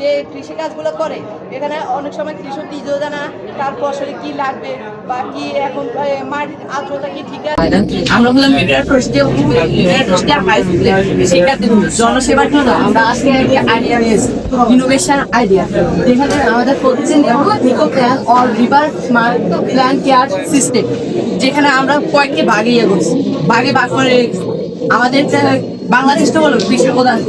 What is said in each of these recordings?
যে কৃষিকাজগুলো করে এখানে অনেক সময় কৃষক নিজেও জানা তার ফসলে কি লাগবে বা কি এখন মাটির আর্দ্রতা কি ঠিক আছে। আমরা বললাম জনসেবার জন্য আমরা আজকে আইডিয়া নিয়েছি, ইনোভেশন আইডিয়া, যেখানে আমাদের প্রতিদিন eco plan or river smart plan care system, যেখানে আমরা কয়েকটি ভাগে করছি, ভাগে ভাগ করে আমাদের বাংলাদেশটা হলো কৃষি প্রধান।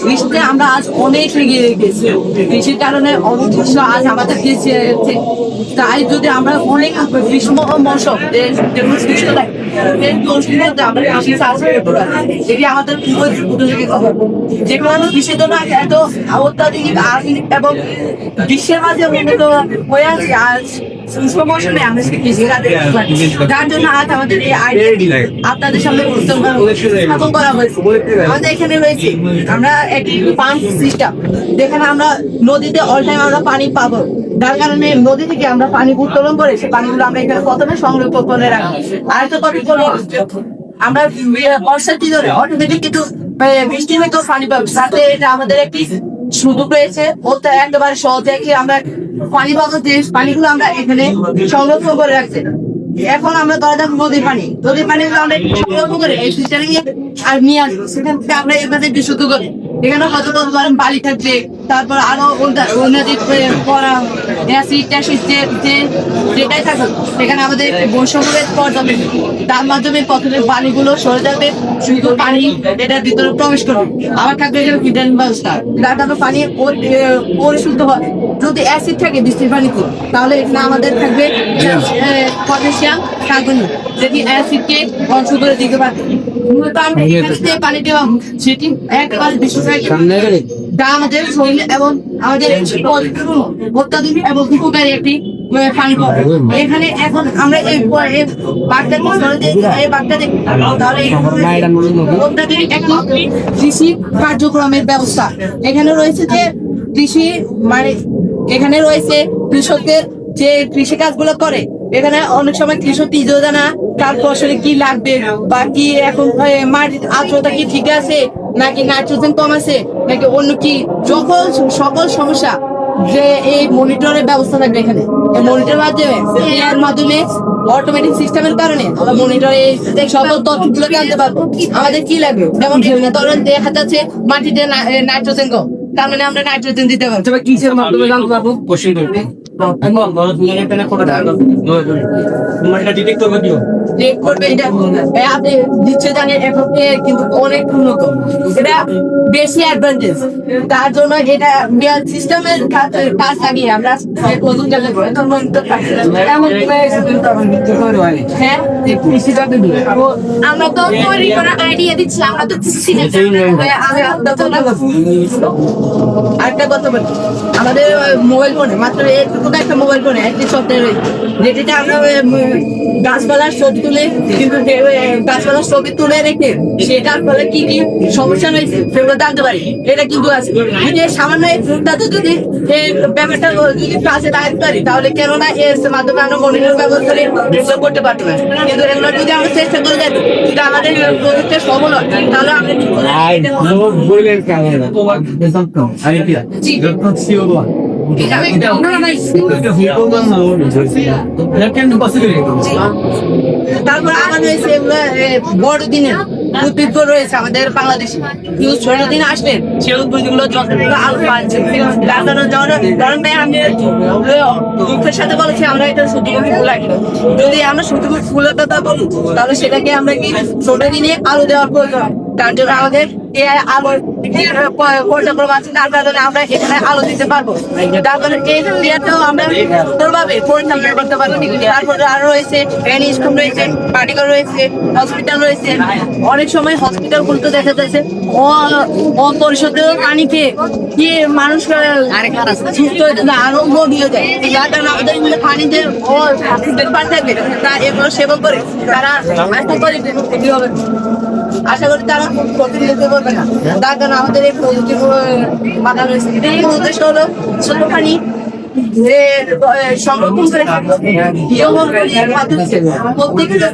কৃষিতে আমরা আজ অনেক এগিয়ে গেছি, কৃষির কারণে অনেক কিছু আজ আমাদের দেশে। তাই যদি আমরা অনেক গ্রীষ্ম মৌসুম আমাদের যেগুলো আমরা কৃষির জন্য এত অত্যাধুনিক আধুনিক এবং বিশ্বের মাঝে উন্নত হয়ে আছে। আজ গ্রীষ্ম মৌসুমে আমরা যার জন্য আজ আমাদের এই আইডিয়া আপনাদের সামনে স্থাপন করা হয়েছে। আমাদের এখানে রয়েছে আমরা একটি পাম্প সিস্টেম, যেখানে আমরা নদীতে অল টাইম আমরা পানি পাবো, যার কারণে নদী থেকে আমরা পানি উত্তোলন করে সেই পানিগুলো আমরা এখানে প্রথমে সংরক্ষণ করে রাখি। আর একটা কথা হলো আমরা বর্ষার সিজনে অটোমেটিক কিন্তু বৃষ্টির মতো পানি পাবো, সাথে এটা আমাদের একটি সুযোগ রয়েছে বলতে একেবারে সহজে কি আমরা পানি পাবো, যে পানিগুলো আমরা এখানে সংরক্ষণ করে রাখছি। এখন আমরা ধরা যাক নদীর পানিগুলো আমরা সংরক্ষণ করে এই সিস্টেমে আর নিয়ে আসবো, সেখান থেকে আমরা এভাবে বিশুদ্ধ করি। এখানে হয়তো ধরেন বালি থাকবে, তারপর আরো অন্যান্য যেটাই থাকবে সেখানে আমাদের বৈষম্যের পর যাবে, তার মাধ্যমে প্রথমে পানিগুলো সরে যাবে, শুধু পানি এটার ভিতরে প্রবেশ করবে। আবার থাকবে এখানে ফিল্টারিং ব্যবস্থা, যার পানি পরিশুদ্ধ হবে। যদি অ্যাসিড থাকে বৃষ্টির পানিতে, তাহলে এখানে আমাদের থাকবে পটাশিয়াম কার্বনেট, যেটি অ্যাসিডকে ধ্বংস করে দিতে পারে। পানিতে সেটি একবার যা আমাদের শরীর এবং আমাদের অত্যাধুনিক এবং উপকারী একটি পানি পাবো। এখানে এখন আমরা এই বাগদা দেখি, তাহলে কৃষি কার্যক্রমের ব্যবস্থা এখানে রয়েছে, যে কৃষি মানে এখানে রয়েছে কৃষকদের যে কৃষি কাজগুলো করে। এখানে অনেক সময় কৃষক নিজেও জানা তার ফসলে কি লাগবে বা কি এখন মাটির আর্দ্রতা কি ঠিক আছে নাকি নাইট্রোজেন কম আছে নাকি অন্য কি সকল সমস্যা যে এই মনিটরের ব্যবস্থা থাকবে। এখানে এই মনিটর মাধ্যমে অটোমেটিক সিস্টেমের কারণে আমরা মনিটরে সকল তথ্যগুলো জানতে পারবো আমাদের কি লাগবে। যেমন ধরেন দেখা যাচ্ছে মাটিতে নাইট্রোজেন কম, তার মানে আমরা নাইট্রোজেন দিতে পারবো। কিসের মাধ্যমে জানতে পারবো? কিন্তু অনেক উন্নত, এটা বেশি অ্যাডভান্টেজ। তার জন্য এটা সিস্টেমের কাজ লাগিয়ে আমরা আমরা তো তৈরি করা আইডিয়া দিচ্ছি, আমরা তো আরেকটা কথা বলি, আমাদের মোবাইল ফোনে মাত্র একটা মোবাইল ফোনে একটি সফটওয়্যার রয়েছে, যেটিতে আমরা গাছপালার ছবি তুলে কিন্তু গাছপালার ছবি তুলে রেখে সেটার ফলে কি কি সমস্যা রয়েছে সেগুলো জানতে পারি। এটা কিন্তু আছে সামান্য তাতে যদি এই ব্যাপারটা যদি কাজে লাগাতে পারি, তাহলে কেননা এর মাধ্যমে আমরা মনিটর ব্যবস্থা করতে পারতো না। কিন্তু এগুলো যদি আমরা চেষ্টা করে যাই, যদি আমাদের প্রযুক্তির সফল হয়, তাহলে আমরা তারপর আমাদের বড় দিনে উদ্ভিদ রয়েছে আমাদের বাংলাদেশে, ছোট দিন আসলে সে উদ্ভিদগুলো যতগুলো আলো পাচ্ছে। আমি দুঃখের সাথে বলেছি আমরা এটা সূর্যমুখী ফুল আঁকি, যদি আমরা সূর্যমুখী ফুলের কথা বলি তাহলে সেটাকে আমরা কি ছোট দিনে আলো দেওয়ার প্রয়োজন, তার জন্য আমাদের আলো পর্যাপ্ত আছে, তার কারণে আমরা এখানে আলো দিতে পারবো। তার কারণে এই ক্রিয়াটাও আমরা সুন্দরভাবে পরিচালনা করতে পারবো। তারপরে আরো রয়েছে স্কুল রয়েছে, পার্টিকল রয়েছে, হসপিটাল রয়েছে। অনেক সময় হসপিটাল গুলোতে দেখা যাচ্ছে অপরিশোধিত পানিতে কি মানুষ সুস্থ হয়ে যায়, আরোগ্য দিয়ে যায়। যার কারণে আমাদের পানিতে পানি থাকবে, তা এগুলো সেবন করে তারা আশা করি তারা প্রতিনিধিত্ব করবে না। তার কারণে আমাদের এই পজিটিভ বাধা রয়েছে। এই উদ্দেশ্য হলো ছোট পানি সংরক্ষণ করে প্রত্যেকটা